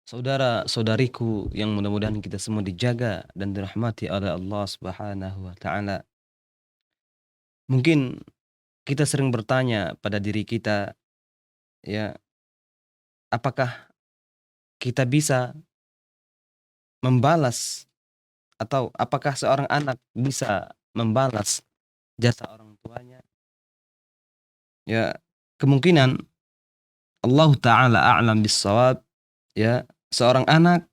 Saudara-saudariku yang mudah-mudahan kita semua dijaga dan dirahmati oleh Allah Subhanahu wa taala. Mungkin kita sering bertanya pada diri kita, ya, apakah kita bisa membalas atau apakah seorang anak bisa membalas jasa orang tuanya? Ya, kemungkinan Allah taala a'lam bissawab, ya, seorang anak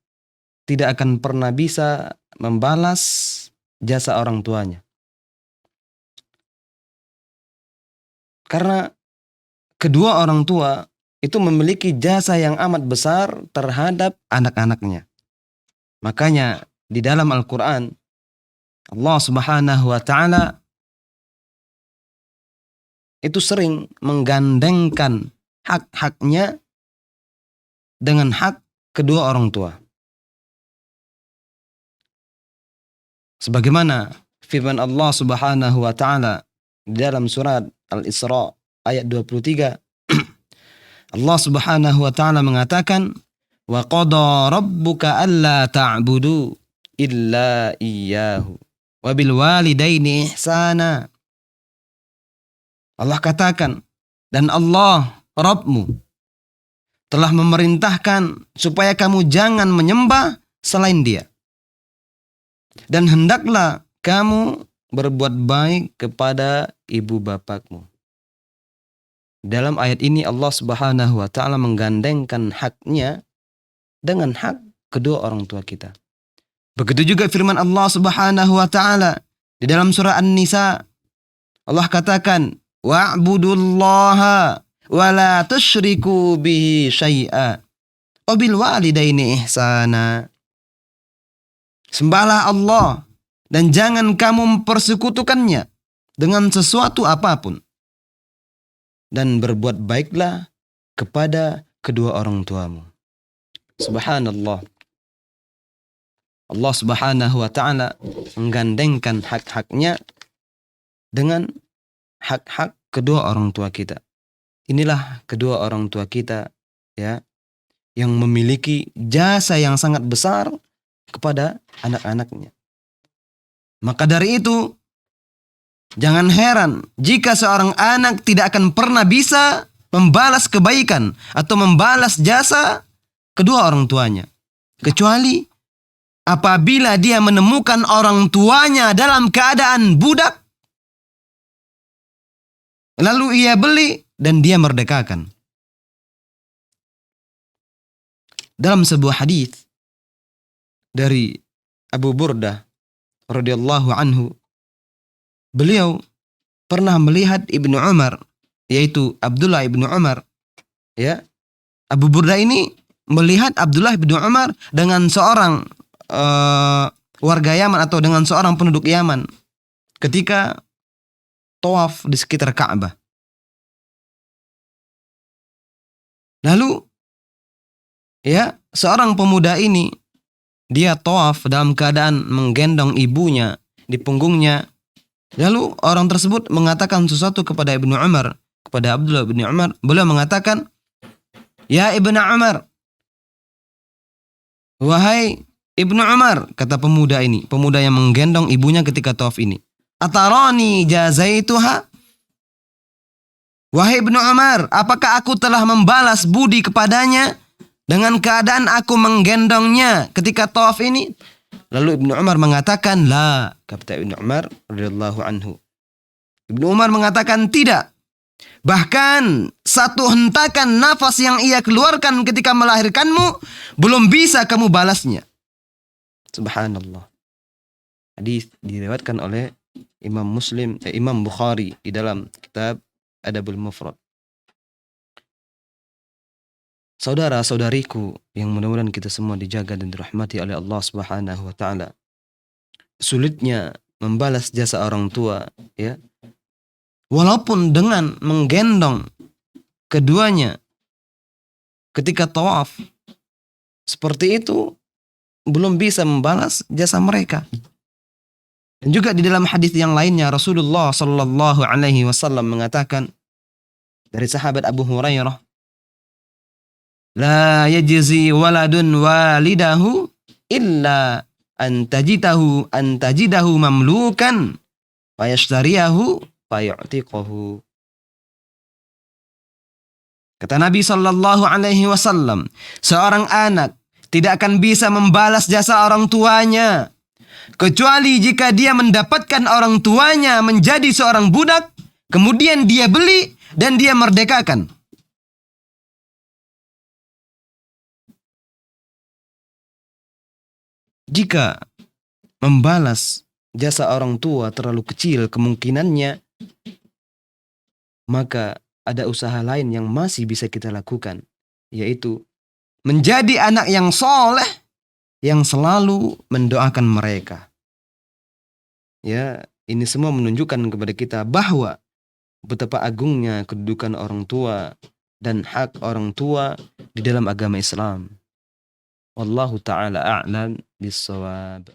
tidak akan pernah bisa membalas jasa orang tuanya. Karena kedua orang tua itu memiliki jasa yang amat besar terhadap anak-anaknya. Makanya di dalam Al-Quran Allah Subhanahu wa taala itu sering menggandengkan hak-haknya dengan hak kedua orang tua. Sebagaimana firman Allah Subhanahu wa taala di dalam surat Al-Isra ayat 23, Allah Subhanahu wa taala mengatakan, "Wa qada rabbuka alla ta'budu illa iyyahu wa bil walidaini ihsana." Allah katakan, dan Allah Rabbmu telah memerintahkan supaya kamu jangan menyembah selain Dia. Dan hendaklah kamu berbuat baik kepada ibu bapakmu. Dalam ayat ini Allah Subhanahu wa taala menggandengkan haknya dengan hak kedua orang tua kita. Begitu juga firman Allah Subhanahu wa taala di dalam surah An-Nisa. Allah katakan, "Wa'budullaha wa la tusyriku bihi syai'a wa bil walidaini ihsana." Sembahlah Allah dan jangan kamu mempersekutukannya dengan sesuatu apapun. Dan berbuat baiklah kepada kedua orang tuamu. Subhanallah. Allah Subhanahu wa taala menggandengkan hak-haknya dengan hak-hak kedua orang tua kita. Inilah kedua orang tua kita, ya, yang memiliki jasa yang sangat besar kepada anak-anaknya. Maka dari itu, jangan heran jika seorang anak tidak akan pernah bisa membalas kebaikan atau membalas jasa kedua orang tuanya. Kecuali apabila dia menemukan orang tuanya dalam keadaan budak, lalu ia beli dan dia merdekakan. Dalam sebuah hadis dari Abu Burdah radhiyallahu anhu, beliau pernah melihat Ibnu Umar, yaitu Abdullah Ibnu Umar, ya. Abu Burdah ini melihat Abdullah Ibnu Umar dengan seorang warga Yaman atau dengan seorang penduduk Yaman ketika tawaf di sekitar Ka'bah. Lalu, ya, seorang pemuda ini dia tawaf dalam keadaan menggendong ibunya di punggungnya. Lalu orang tersebut mengatakan sesuatu kepada Ibnu Umar, kepada Abdullah bin Umar. Beliau mengatakan, "Ya Ibnu Umar, wahai Ibnu Umar," kata pemuda ini, pemuda yang menggendong ibunya ketika tawaf ini, "Atarani jazaituha?" Wahai Ibnu Umar, apakah aku telah membalas budi kepadanya dengan keadaan aku menggendongnya ketika tawaf ini? Lalu Ibnu Umar mengatakan, "La," kata Ibnu Umar radhiyallahu anhu. Ibnu Umar mengatakan, "Tidak. Bahkan satu hentakan nafas yang ia keluarkan ketika melahirkanmu belum bisa kamu balasnya." Subhanallah. Hadis diriwayatkan oleh Imam Bukhari di dalam kitab Adabul Mufrad. Saudara-saudariku yang mudah-mudahan kita semua dijaga dan dirahmati oleh Allah Subhanahu wa taala. Sulitnya membalas jasa orang tua, ya. Walaupun dengan menggendong keduanya ketika tawaf, seperti itu belum bisa membalas jasa mereka. Dan juga di dalam hadis yang lainnya Rasulullah sallallahu alaihi wasallam mengatakan dari sahabat Abu Hurairah, La yajzi waladun walidahu illa antajidahu mamlukan fayashtariyahu fayu'tiqahu. Kata Nabi sallallahu alaihi wasallam, seorang anak tidak akan bisa membalas jasa orang tuanya kecuali jika dia mendapatkan orang tuanya menjadi seorang budak, kemudian dia beli dan dia merdekakan. Jika membalas jasa orang tua terlalu kecil kemungkinannya, maka ada usaha lain yang masih bisa kita lakukan, yaitu menjadi anak yang soleh yang selalu mendoakan mereka. Ya, ini semua menunjukkan kepada kita bahwa betapa agungnya kedudukan orang tua dan hak orang tua di dalam agama Islam. Wallahu ta'ala a'lam bis-shawab.